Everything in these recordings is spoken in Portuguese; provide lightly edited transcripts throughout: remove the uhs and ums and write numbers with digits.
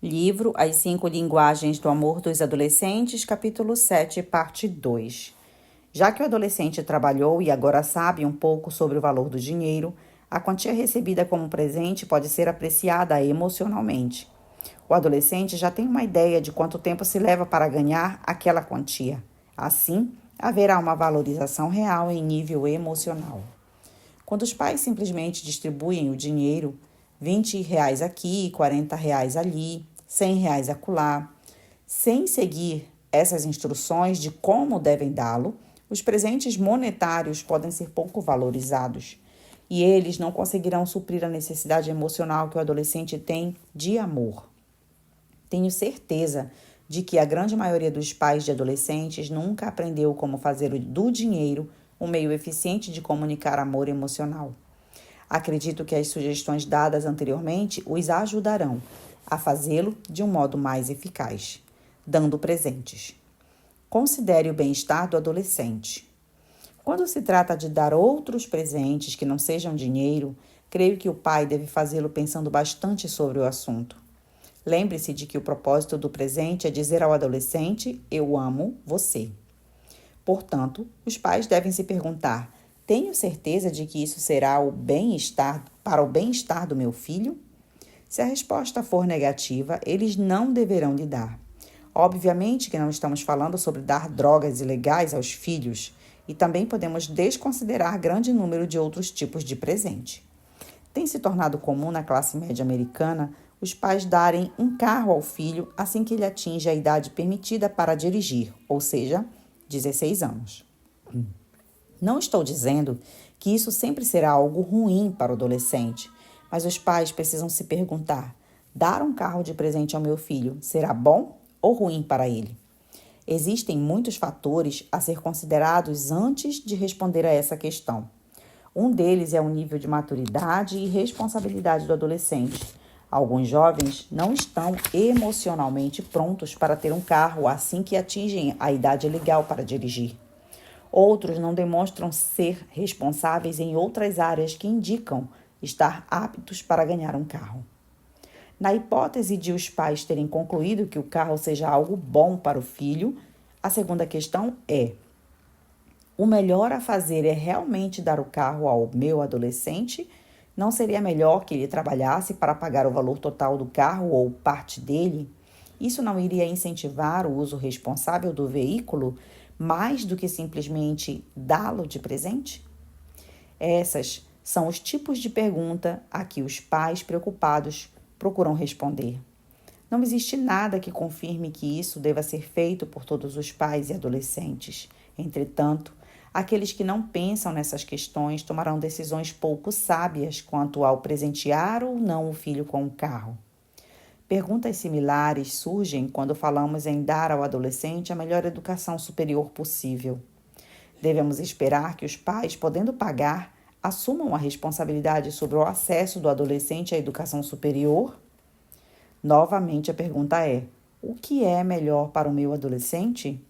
Livro As 5 Linguagens do Amor dos Adolescentes, capítulo 7, parte 2. Já que o adolescente trabalhou e agora sabe um pouco sobre o valor do dinheiro, a quantia recebida como presente pode ser apreciada emocionalmente. O adolescente já tem uma ideia de quanto tempo se leva para ganhar aquela quantia. Assim, haverá uma valorização real em nível emocional. Quando os pais simplesmente distribuem o dinheiro, R$ 20 aqui, R$ 40 ali, R$ 100 acolá, sem seguir essas instruções de como devem dá-lo, os presentes monetários podem ser pouco valorizados e eles não conseguirão suprir a necessidade emocional que o adolescente tem de amor. Tenho certeza de que a grande maioria dos pais de adolescentes nunca aprendeu como fazer do dinheiro um meio eficiente de comunicar amor emocional. Acredito que as sugestões dadas anteriormente os ajudarão a fazê-lo de um modo mais eficaz, dando presentes. Considere o bem-estar do adolescente. Quando se trata de dar outros presentes que não sejam dinheiro, creio que o pai deve fazê-lo pensando bastante sobre o assunto. Lembre-se de que o propósito do presente é dizer ao adolescente: eu amo você. Portanto, os pais devem se perguntar: tenho certeza de que isso será para o bem-estar do meu filho? Se a resposta for negativa, eles não deverão lhe dar. Obviamente que não estamos falando sobre dar drogas ilegais aos filhos, e também podemos desconsiderar grande número de outros tipos de presente. Tem se tornado comum na classe média americana os pais darem um carro ao filho assim que ele atinge a idade permitida para dirigir, ou seja, 16 anos. Não estou dizendo que isso sempre será algo ruim para o adolescente, mas os pais precisam se perguntar: dar um carro de presente ao meu filho será bom ou ruim para ele? Existem muitos fatores a ser considerados antes de responder a essa questão. Um deles é o nível de maturidade e responsabilidade do adolescente. Alguns jovens não estão emocionalmente prontos para ter um carro assim que atingem a idade legal para dirigir. Outros não demonstram ser responsáveis em outras áreas que indicam estar aptos para ganhar um carro. Na hipótese de os pais terem concluído que o carro seja algo bom para o filho, a segunda questão é: o melhor a fazer é realmente dar o carro ao meu adolescente? Não seria melhor que ele trabalhasse para pagar o valor total do carro ou parte dele? Isso não iria incentivar o uso responsável do veículo mais do que simplesmente dá-lo de presente? Essas são os tipos de pergunta a que os pais preocupados procuram responder. Não existe nada que confirme que isso deva ser feito por todos os pais e adolescentes. Entretanto, aqueles que não pensam nessas questões tomarão decisões pouco sábias quanto ao presentear ou não o filho com um carro. Perguntas similares surgem quando falamos em dar ao adolescente a melhor educação superior possível. Devemos esperar que os pais, podendo pagar, assumam a responsabilidade sobre o acesso do adolescente à educação superior? Novamente, a pergunta é: o que é melhor para o meu adolescente?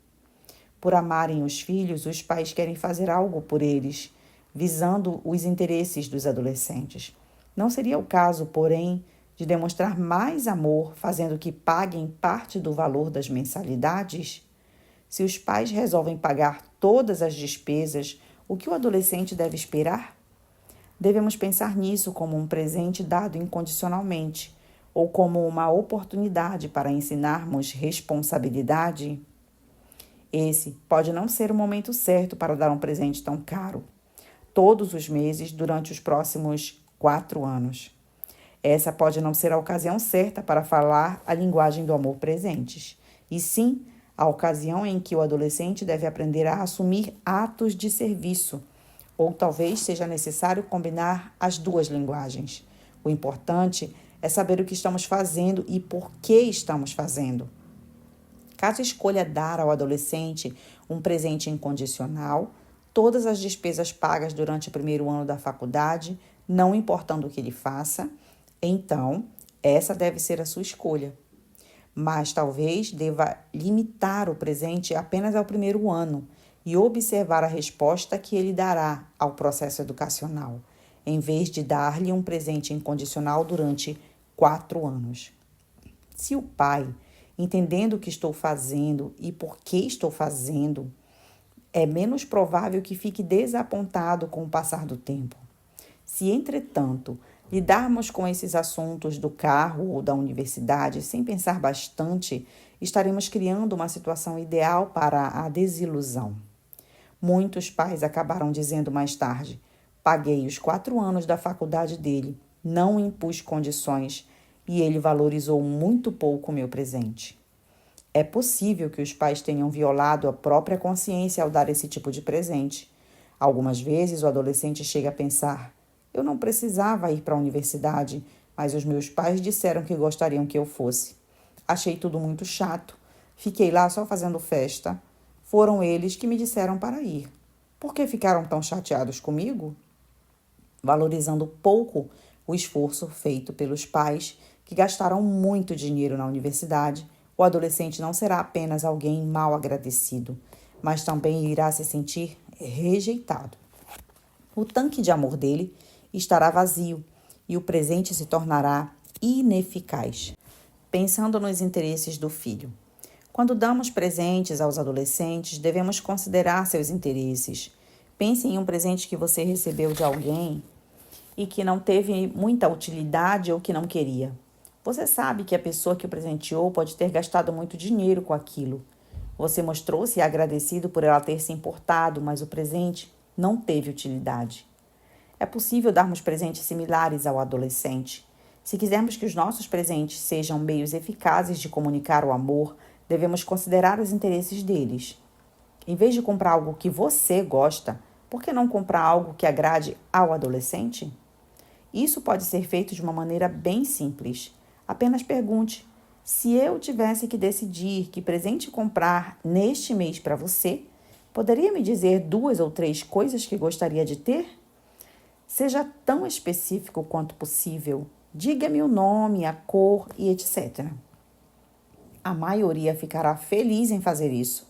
Por amarem os filhos, os pais querem fazer algo por eles, visando os interesses dos adolescentes. Não seria o caso, porém, de demonstrar mais amor fazendo que paguem parte do valor das mensalidades? Se os pais resolvem pagar todas as despesas, o que o adolescente deve esperar? Devemos pensar nisso como um presente dado incondicionalmente ou como uma oportunidade para ensinarmos responsabilidade. Esse pode não ser o momento certo para dar um presente tão caro, todos os meses durante os próximos 4 anos. Essa pode não ser a ocasião certa para falar a linguagem do amor presentes, e sim a ocasião em que o adolescente deve aprender a assumir atos de serviço, ou talvez seja necessário combinar as duas linguagens. O importante é saber o que estamos fazendo e por que estamos fazendo. Caso escolha dar ao adolescente um presente incondicional, todas as despesas pagas durante o primeiro ano da faculdade, não importando o que ele faça, então essa deve ser a sua escolha. Mas talvez deva limitar o presente apenas ao primeiro ano e observar a resposta que ele dará ao processo educacional, em vez de dar-lhe um presente incondicional durante 4 anos. Se o pai, entendendo o que estou fazendo e por que estou fazendo, é menos provável que fique desapontado com o passar do tempo. Se, entretanto, lidarmos com esses assuntos do carro ou da universidade sem pensar bastante, estaremos criando uma situação ideal para a desilusão. Muitos pais acabaram dizendo mais tarde: paguei os 4 anos da faculdade dele, não impus condições e ele valorizou muito pouco o meu presente. É possível que os pais tenham violado a própria consciência ao dar esse tipo de presente. Algumas vezes o adolescente chega a pensar: eu não precisava ir para a universidade, mas os meus pais disseram que gostariam que eu fosse. Achei tudo muito chato. Fiquei lá só fazendo festa. Foram eles que me disseram para ir. Por que ficaram tão chateados comigo? Valorizando pouco o esforço feito pelos pais que gastaram muito dinheiro na universidade, o adolescente não será apenas alguém mal agradecido, mas também irá se sentir rejeitado. O tanque de amor dele estará vazio e o presente se tornará ineficaz. Pensando nos interesses do filho. Quando damos presentes aos adolescentes, devemos considerar seus interesses. Pense em um presente que você recebeu de alguém e que não teve muita utilidade ou que não queria. Você sabe que a pessoa que o presenteou pode ter gastado muito dinheiro com aquilo. Você mostrou-se agradecido por ela ter se importado, mas o presente não teve utilidade. É possível darmos presentes similares ao adolescente. Se quisermos que os nossos presentes sejam meios eficazes de comunicar o amor, devemos considerar os interesses deles. Em vez de comprar algo que você gosta, por que não comprar algo que agrade ao adolescente? Isso pode ser feito de uma maneira bem simples. Apenas pergunte: se eu tivesse que decidir que presente comprar neste mês para você, poderia me dizer 2 ou 3 coisas que gostaria de ter? Seja tão específico quanto possível. Diga-me o nome, a cor e etc. A maioria ficará feliz em fazer isso.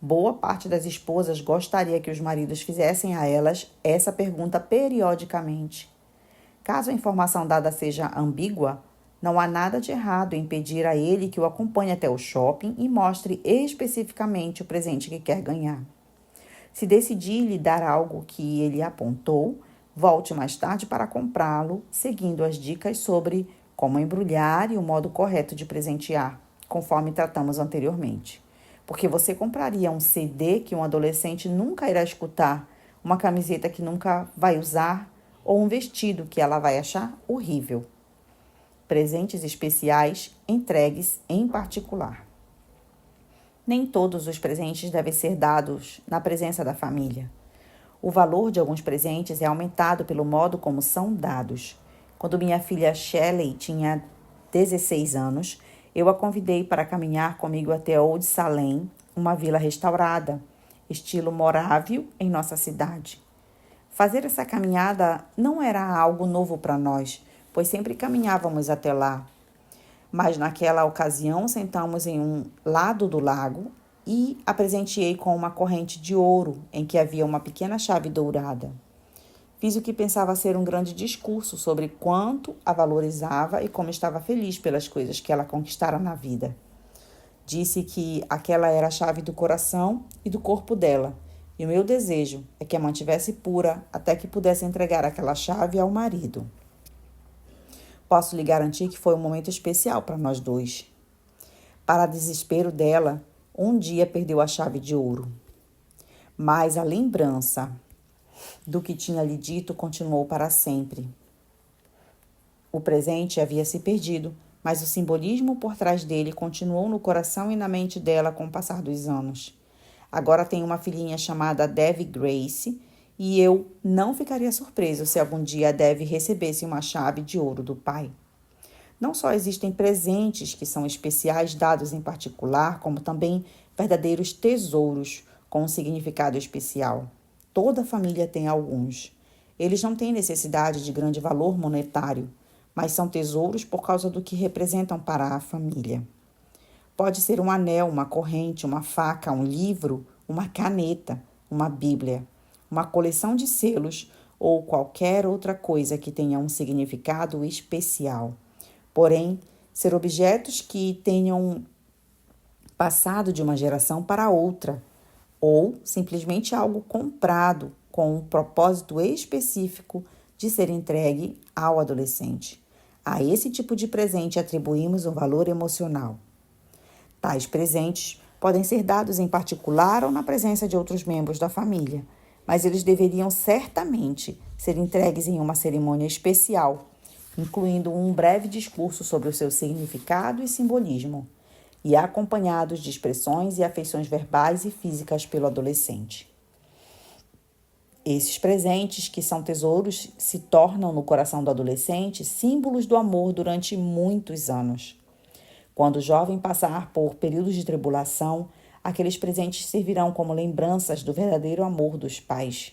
Boa parte das esposas gostaria que os maridos fizessem a elas essa pergunta periodicamente. Caso a informação dada seja ambígua, não há nada de errado em pedir a ele que o acompanhe até o shopping e mostre especificamente o presente que quer ganhar. Se decidir lhe dar algo que ele apontou, volte mais tarde para comprá-lo, seguindo as dicas sobre como embrulhar e o modo correto de presentear, conforme tratamos anteriormente. Porque você compraria um CD que um adolescente nunca irá escutar, uma camiseta que nunca vai usar ou um vestido que ela vai achar horrível. Presentes especiais entregues em particular. Nem todos os presentes devem ser dados na presença da família. O valor de alguns presentes é aumentado pelo modo como são dados. Quando minha filha Shelley tinha 16 anos, eu a convidei para caminhar comigo até Old Salem, uma vila restaurada, estilo morávio em nossa cidade. Fazer essa caminhada não era algo novo para nós, pois sempre caminhávamos até lá. Mas naquela ocasião sentamos em um lado do lago e a presenteei com uma corrente de ouro em que havia uma pequena chave dourada. Fiz o que pensava ser um grande discurso sobre quanto a valorizava e como estava feliz pelas coisas que ela conquistara na vida. Disse que aquela era a chave do coração e do corpo dela, e o meu desejo é que a mantivesse pura até que pudesse entregar aquela chave ao marido. Posso lhe garantir que foi um momento especial para nós dois. Para desespero dela, um dia perdeu a chave de ouro. Mas a lembrança do que tinha lhe dito continuou para sempre. O presente havia se perdido, mas o simbolismo por trás dele continuou no coração e na mente dela com o passar dos anos. Agora tem uma filhinha chamada Dev Grace e eu não ficaria surpreso se algum dia a Dev recebesse uma chave de ouro do pai. Não só existem presentes que são especiais dados em particular, como também verdadeiros tesouros com um significado especial. Toda família tem alguns. Eles não têm necessidade de grande valor monetário, mas são tesouros por causa do que representam para a família. Pode ser um anel, uma corrente, uma faca, um livro, uma caneta, uma Bíblia, uma coleção de selos ou qualquer outra coisa que tenha um significado especial. Porém, ser objetos que tenham passado de uma geração para outra, ou simplesmente algo comprado com um propósito específico de ser entregue ao adolescente. A esse tipo de presente atribuímos um valor emocional. Tais presentes podem ser dados em particular ou na presença de outros membros da família, mas eles deveriam certamente ser entregues em uma cerimônia especial, incluindo um breve discurso sobre o seu significado e simbolismo, e acompanhados de expressões e afeições verbais e físicas pelo adolescente. Esses presentes, que são tesouros, se tornam no coração do adolescente símbolos do amor durante muitos anos. Quando o jovem passar por períodos de tribulação, aqueles presentes servirão como lembranças do verdadeiro amor dos pais.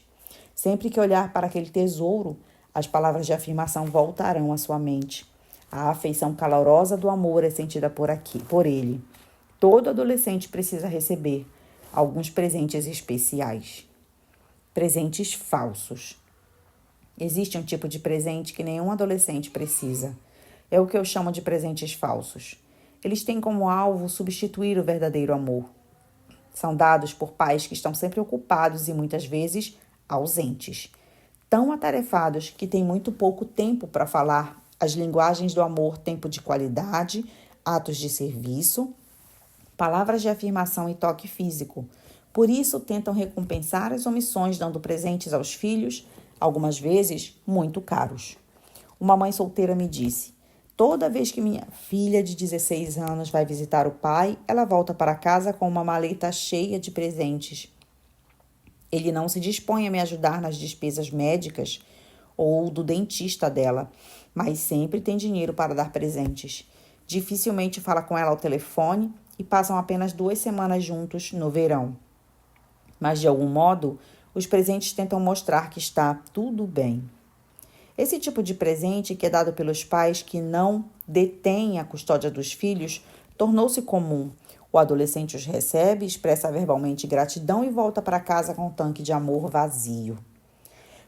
Sempre que olhar para aquele tesouro, as palavras de afirmação voltarão à sua mente. A afeição calorosa do amor é sentida por ele. Todo adolescente precisa receber alguns presentes especiais. Presentes falsos. Existe um tipo de presente que nenhum adolescente precisa. É o que eu chamo de presentes falsos. Eles têm como alvo substituir o verdadeiro amor. São dados por pais que estão sempre ocupados e muitas vezes ausentes. Tão atarefados que têm muito pouco tempo para falar as linguagens do amor, tempo de qualidade, atos de serviço, palavras de afirmação e toque físico. Por isso, tentam recompensar as omissões dando presentes aos filhos, algumas vezes muito caros. Uma mãe solteira me disse: toda vez que minha filha de 16 anos vai visitar o pai, ela volta para casa com uma maleta cheia de presentes. Ele não se dispõe a me ajudar nas despesas médicas ou do dentista dela, mas sempre tem dinheiro para dar presentes. Dificilmente fala com ela ao telefone e passam apenas 2 semanas juntos no verão. Mas, de algum modo, os presentes tentam mostrar que está tudo bem. Esse tipo de presente, que é dado pelos pais que não detêm a custódia dos filhos, tornou-se comum. O adolescente os recebe, expressa verbalmente gratidão e volta para casa com um tanque de amor vazio.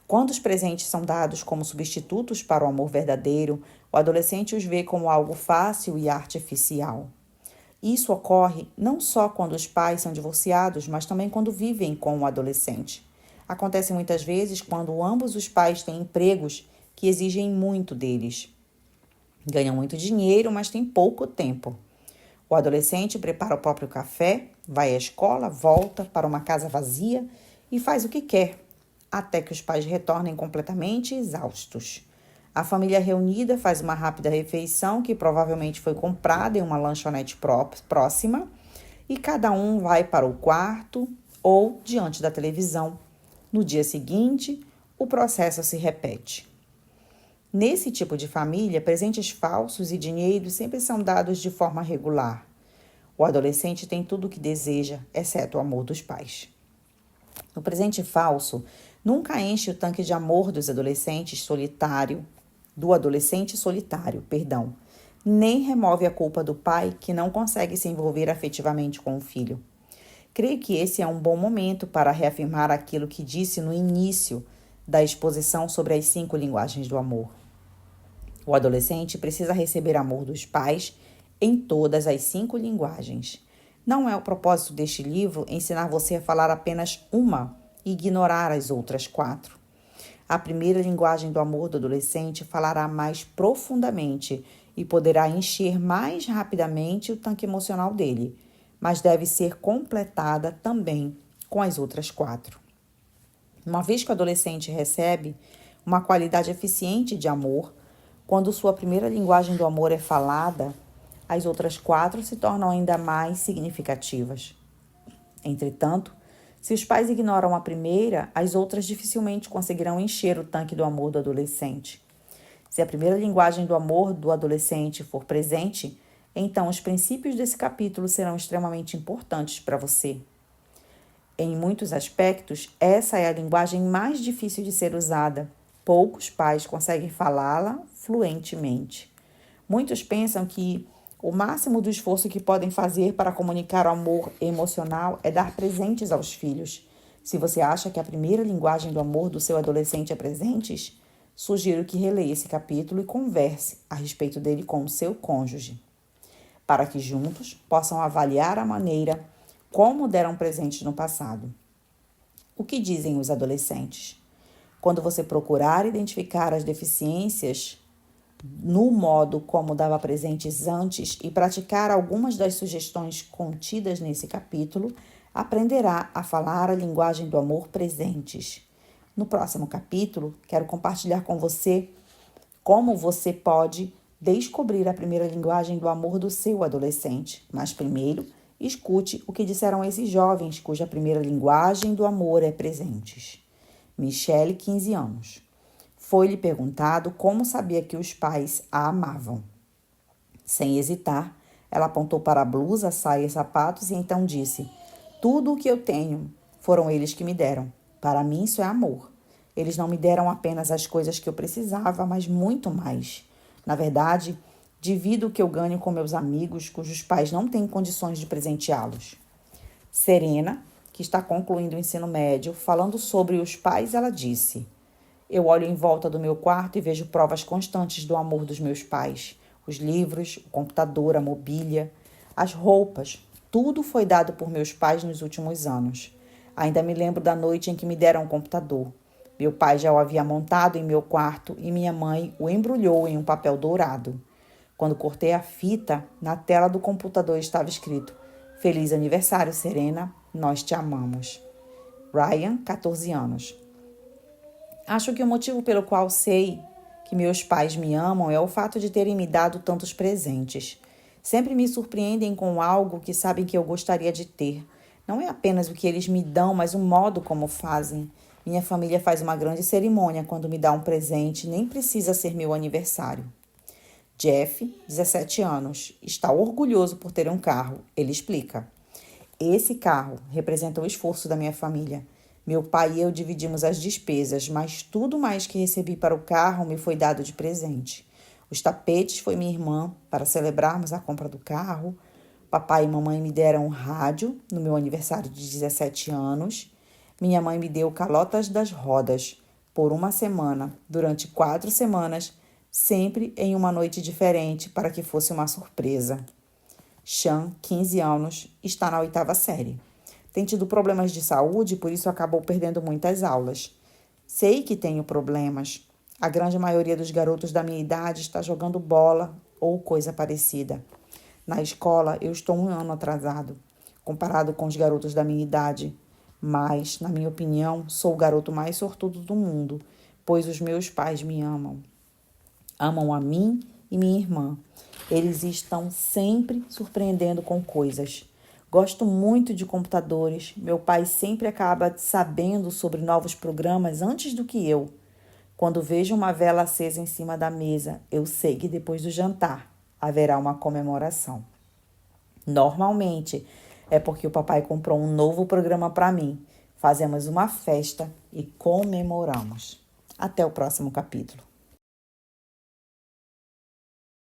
Quando os presentes são dados como substitutos para o amor verdadeiro, o adolescente os vê como algo fácil e artificial. Isso ocorre não só quando os pais são divorciados, mas também quando vivem com o adolescente. Acontece muitas vezes quando ambos os pais têm empregos que exigem muito deles. Ganham muito dinheiro, mas têm pouco tempo. O adolescente prepara o próprio café, vai à escola, volta para uma casa vazia e faz o que quer, até que os pais retornem completamente exaustos. A família reunida faz uma rápida refeição que provavelmente foi comprada em uma lanchonete próxima e cada um vai para o quarto ou diante da televisão. No dia seguinte, o processo se repete. Nesse tipo de família, presentes falsos e dinheiro sempre são dados de forma regular. O adolescente tem tudo o que deseja, exceto o amor dos pais. O presente falso nunca enche o tanque de amor do adolescente solitário, nem remove a culpa do pai que não consegue se envolver afetivamente com o filho. Creio que esse é um bom momento para reafirmar aquilo que disse no início da exposição sobre as 5 linguagens do amor. O adolescente precisa receber amor dos pais em todas as 5 linguagens. Não é o propósito deste livro ensinar você a falar apenas uma e ignorar as outras 4. A primeira linguagem do amor do adolescente falará mais profundamente e poderá encher mais rapidamente o tanque emocional dele, mas deve ser completada também com as outras 4. Uma vez que o adolescente recebe uma qualidade eficiente de amor, quando sua primeira linguagem do amor é falada, as outras 4 se tornam ainda mais significativas. Entretanto, se os pais ignoram a primeira, as outras dificilmente conseguirão encher o tanque do amor do adolescente. Se a primeira linguagem do amor do adolescente for presente, então os princípios desse capítulo serão extremamente importantes para você. Em muitos aspectos, essa é a linguagem mais difícil de ser usada. Poucos pais conseguem falá-la fluentemente. Muitos pensam que o máximo do esforço que podem fazer para comunicar o amor emocional é dar presentes aos filhos. Se você acha que a primeira linguagem do amor do seu adolescente é presentes, sugiro que releia esse capítulo e converse a respeito dele com o seu cônjuge. para que juntos possam avaliar a maneira como deram presentes no passado. O que dizem os adolescentes? Quando você procurar identificar as deficiências no modo como dava presentes antes e praticar algumas das sugestões contidas nesse capítulo, aprenderá a falar a linguagem do amor presentes. No próximo capítulo, quero compartilhar com você como você pode descobrir a primeira linguagem do amor do seu adolescente. Mas primeiro, escute o que disseram esses jovens cuja primeira linguagem do amor é presentes. Michele, 15 anos. Foi-lhe perguntado como sabia que os pais a amavam. Sem hesitar, ela apontou para a blusa, saia e sapatos e então disse: tudo o que eu tenho foram eles que me deram. Para mim isso é amor. Eles não me deram apenas as coisas que eu precisava, mas muito mais. Na verdade, divido o que eu ganho com meus amigos cujos pais não têm condições de presenteá-los. Serena, que está concluindo o ensino médio, falando sobre os pais, ela disse: eu olho em volta do meu quarto e vejo provas constantes do amor dos meus pais. Os livros, o computador, a mobília, as roupas, tudo foi dado por meus pais nos últimos anos. Ainda me lembro da noite em que me deram um computador. Meu pai já o havia montado em meu quarto e minha mãe o embrulhou em um papel dourado. Quando cortei a fita, na tela do computador estava escrito: Feliz aniversário, Serena, nós te amamos. Ryan, 14 anos. Acho que o motivo pelo qual sei que meus pais me amam é o fato de terem me dado tantos presentes. Sempre me surpreendem com algo que sabem que eu gostaria de ter. Não é apenas o que eles me dão, mas o modo como fazem. Minha família faz uma grande cerimônia quando me dá um presente, nem precisa ser meu aniversário. Jeff, 17 anos, está orgulhoso por ter um carro. Ele explica: esse carro representa o esforço da minha família. Meu pai e eu dividimos as despesas, mas tudo mais que recebi para o carro me foi dado de presente. Os tapetes foi minha irmã para celebrarmos a compra do carro. Papai e mamãe me deram um rádio no meu aniversário de 17 anos. Minha mãe me deu calotas das rodas por uma semana, durante 4 semanas, sempre em uma noite diferente para que fosse uma surpresa. Sean, 15 anos, está na 8ª série. Tem tido problemas de saúde e por isso acabou perdendo muitas aulas. Sei que tenho problemas. A grande maioria dos garotos da minha idade está jogando bola ou coisa parecida. Na escola, eu estou 1 ano atrasado, comparado com os garotos da minha idade. Mas, na minha opinião, sou o garoto mais sortudo do mundo, pois os meus pais me amam. Amam a mim e minha irmã. Eles estão sempre surpreendendo com coisas. Gosto muito de computadores. Meu pai sempre acaba sabendo sobre novos programas antes do que eu. Quando vejo uma vela acesa em cima da mesa, eu sei que depois do jantar haverá uma comemoração. Normalmente é porque o papai comprou um novo programa para mim. Fazemos uma festa e comemoramos. Até o próximo capítulo.